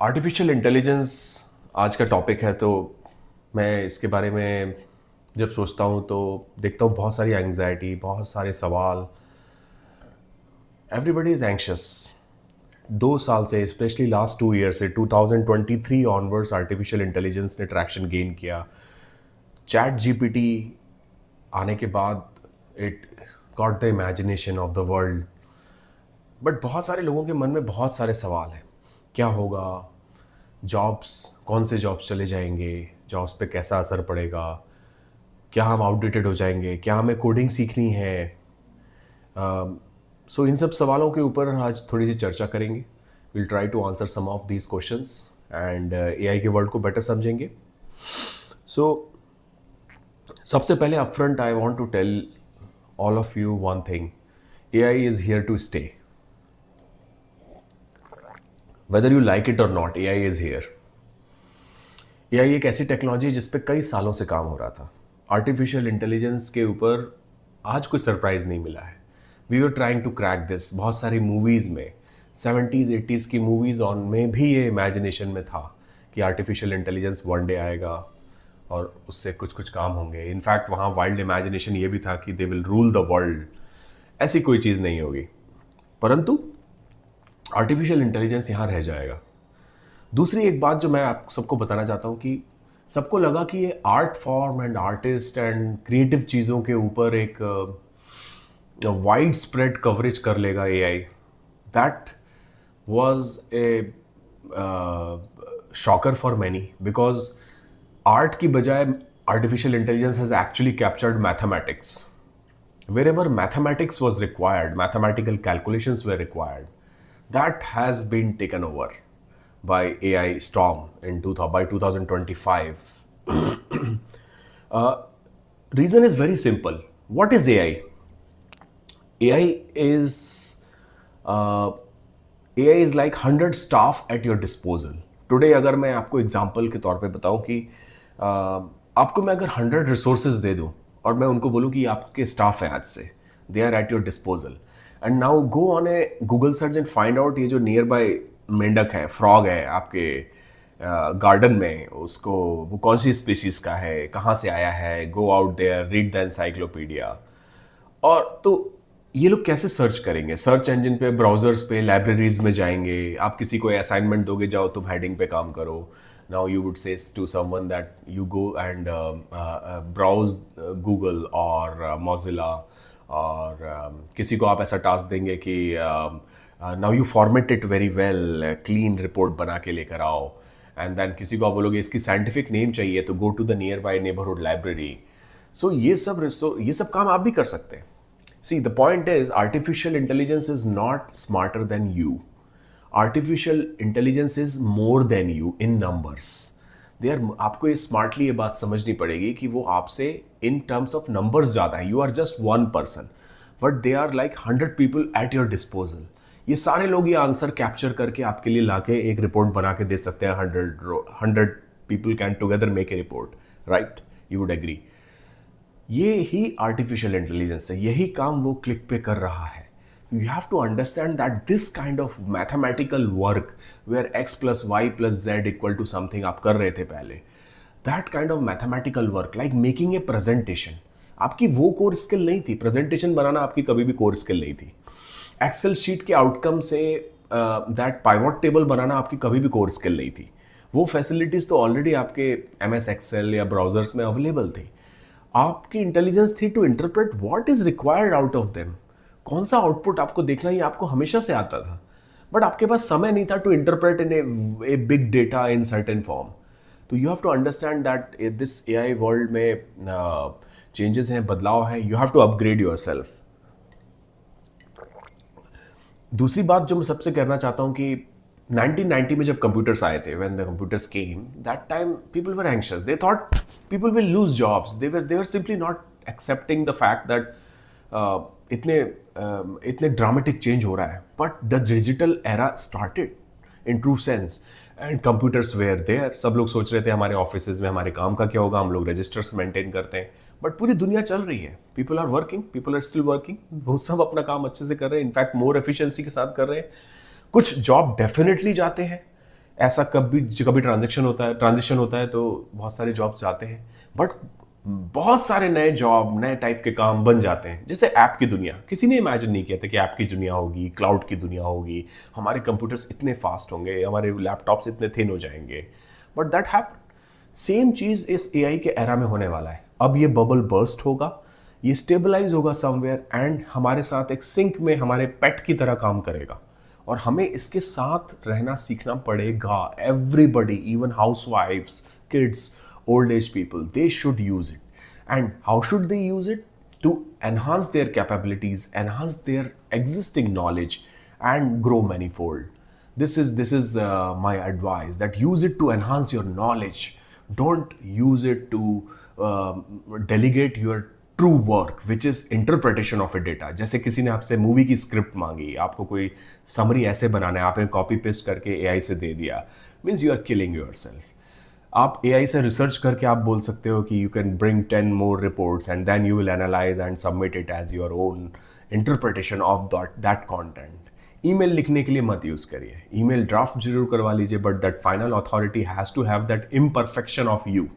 Artificial intelligence आज का topic है। तो मैं इसके बारे में जब सोचता हूँ तो देखता हूँ बहुत सारी एंग्जाइटी, बहुत सारे सवाल। Everybody is anxious. 2 साल से, स्पेशली लास्ट 2 ईयर से 2023 ऑनवर्ड्स आर्टिफिशियल इंटेलिजेंस ने ट्रैक्शन गेन किया। चैट जीपीटी आने के बाद it got the imagination of the world. But बहुत सारे लोगों के मन में बहुत सारे सवाल हैं। क्या होगा? जॉब्स, कौन से जॉब्स चले जाएंगे? जॉब्स पे कैसा असर पड़ेगा? क्या हम आउटडेटेड हो जाएंगे? क्या हमें कोडिंग सीखनी है? सो इन सब सवालों के ऊपर आज थोड़ी सी चर्चा करेंगे। Will try to answer some of these questions and AI के वर्ल्ड को बेटर समझेंगे। सो सबसे पहले upfront I want to tell all of you one thing. AI is here to stay. Whether you like it और not, AI is here. AI एक ऐसी technology है जिस पे कई सालों से काम हो रहा था। आर्टिफिशियल इंटेलिजेंस के ऊपर आज कोई सरप्राइज नहीं मिला है। We were trying to crack this. बहुत सारी मूवीज़ में, 70s 80s की मूवीज़ ऑन में भी ये इमेजिनेशन में था कि आर्टिफिशियल इंटेलिजेंस वन डे आएगा और उससे कुछ कुछ काम होंगे। इनफैक्ट वहाँ वाइल्ड इमेजिनेशन ये भी था कि they will rule the world. ऐसी कोई चीज़ नहीं होगी, परंतु आर्टिफिशियल इंटेलिजेंस यहाँ रह जाएगा। दूसरी एक बात जो मैं आप सबको बताना चाहता हूँ कि सबको लगा कि ये art form and artist and creative चीज़ों के ऊपर एक वाइड स्प्रेड कवरेज कर लेगा AI. That was a shocker for many, because art की बजाय artificial intelligence has actually captured mathematics. Wherever mathematics was required, mathematical calculations were required, that has been taken over by AI storm by 2025. Reason is very simple. What is AI? AI is uh, AI is like 100 staff at your disposal. Today अगर मैं आपको example के तौर पे बताऊं कि आपको मैं अगर 100 रिसोर्सेज दे दूं और मैं उनको बोलूं कि आपके स्टाफ हैं आज से, they are at your disposal, and now go on a Google search and find out ये जो नियर बाय मेंढक है, फ्रॉग है आपके गार्डन में, उसको वो कौन सी स्पीशीज का है, कहाँ से आया है, go out there, read the encyclopedia. और तो ये लोग कैसे सर्च करेंगे? सर्च इंजन पे, ब्राउजर्स पे, लाइब्रेरीज में जाएंगे। आप किसी को असाइनमेंट दोगे, जाओ तुम हेडिंग पे काम करो। Now you would say to someone that you go and browse Google और मोजिला, और किसी को आप ऐसा टास्क देंगे कि now you format it very well, clean report बना के लेकर आओ। एंड देन किसी को आप बोलोगे इसकी साइंटिफिक नेम चाहिए, तो go to the nearby neighbourhood library. So ये सब काम आप भी कर सकते हैं। See, the point is, artificial intelligence is not smarter than you. Artificial intelligence is more than you in numbers. आपको ये स्मार्टली ये बात समझनी पड़ेगी कि वो आपसे इन टर्म्स ऑफ नंबर्स ज़्यादा है। You are just one person, but they are like 100 people at your disposal. ये सारे लोग ये आंसर कैप्चर करके आपके लिए लाके एक रिपोर्ट बना के दे सकते हैं। 100 people can together make a report, right? You would agree. ये ही आर्टिफिशियल इंटेलिजेंस है, यही काम वो क्लिक पे कर रहा है। You have to understand that this kind of mathematical work where x plus y plus z equal to something आप कर रहे थे पहले, that kind of mathematical work like making a presentation, आपकी वो कोर स्किल नहीं थी। प्रेजेंटेशन बनाना आपकी कभी भी कोर स्किल नहीं थी। एक्सेल शीट के आउटकम से दैट पाइवट टेबल बनाना आपकी कभी भी कोर स्किल नहीं थी। वो फैसिलिटीज़ तो ऑलरेडी आपके MS एक्सेल या ब्राउजर्स में अवेलेबल थी। आपकी इंटेलिजेंस थी to interpret what is required out of them. कौन सा आउटपुट आपको देखना, ही आपको हमेशा से आता था, बट आपके पास समय नहीं था to interpret in a big data in certain form. तो you have to understand that this AI world में चेंजेस हैं, बदलाव है। You have to upgrade your self. दूसरी बात जो मैं सबसे कहना चाहता हूँ कि 1990 में जब कंप्यूटर्स आए थे, when the computers came, that time people were anxious. They thought people will lose jobs. They were simply not accepting the fact that इतने ड्रामेटिक चेंज हो रहा है। But the digital era started in true sense and computers were there. सब लोग सोच रहे थे हमारे ऑफिसेज में हमारे काम का क्या होगा, हम लोग रजिस्टर्स मेंटेन करते हैं, बट पूरी दुनिया चल रही है। People are working, people are still working, वो सब अपना काम अच्छे से कर रहे हैं, इनफैक्ट मोर एफिशिएंसी के साथ कर रहे हैं। कुछ जॉब डेफिनेटली जाते हैं, ऐसा कभी कभी ट्रांजिशन होता है तो बहुत सारे जॉब्स जाते हैं, बट बहुत सारे नए जॉब, नए टाइप के काम बन जाते हैं। जैसे ऐप की दुनिया, किसी ने इमेजिन नहीं किया था कि ऐप की दुनिया होगी, क्लाउड की दुनिया होगी, हमारे कंप्यूटर्स इतने फास्ट होंगे, हमारे लैपटॉप्स इतने थिन हो जाएंगे, बट दैट हैपेंड। सेम चीज़ इस एआई के एरा में होने वाला है। अब ये बबल बर्स्ट होगा, ये स्टेबलाइज होगा समवेयर एंड हमारे साथ एक सिंक में हमारे पेट की तरह काम करेगा, और हमें इसके साथ रहना सीखना पड़ेगा। एवरीबडी, इवन हाउसवाइफ्स, kids, old age people, they should use it. And how should they use it? To enhance their capabilities, enhance their existing knowledge, and grow manifold. This is my advice, that use it to enhance your knowledge. Don't use it to delegate your true work which is interpretation of A data. जैसे किसी ने आपसे movie की script मांगी, आपको कोई summary ऐसे बनाना है, आपने कॉपी पेस्ट करके एआई से दे दिया, means you are killing yourself. आप एआई से रिसर्च करके आप बोल सकते हो कि you can bring 10 more reports and then you will analyse and submit it as your own interpretation of that content. Email लिखने के लिए मत यूज़ करिए, ईमेल ड्राफ्ट जरूर करवा लीजिए, but that final authority has to have that imperfection of you.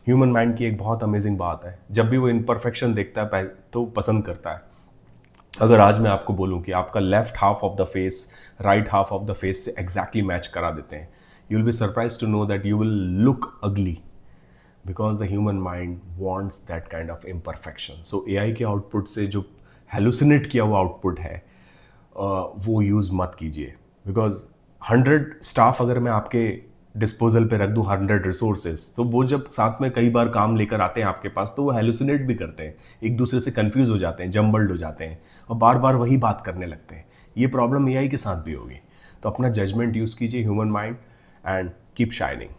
Human mind की एक बहुत अमेजिंग बात है, जब भी वो इम्परफेक्शन देखता है तो पसंद करता है। अगर आज मैं आपको बोलूं कि आपका left half of the face right half of the face से एग्जैक्टली मैच करा देते हैं, you will be surprise to know that you will look ugly, because the human mind wants that kind of imperfection. So AI के output से जो hallucinate किया हुआ output है वो यूज़ मत कीजिए, बिकॉज 100 स्टाफ अगर मैं आपके डिस्पोजल पे रख दूं, 100 रिसोर्सेज, तो वो जब साथ में कई बार काम लेकर आते हैं आपके पास तो वो हेलुसिनेट भी करते हैं, एक दूसरे से कंफ्यूज हो जाते हैं, जम्बल्ड हो जाते हैं और बार बार वही बात करने लगते हैं। ये प्रॉब्लम एआई के साथ भी होगी। तो अपना जजमेंट यूज़ कीजिए, human mind, and keep shining.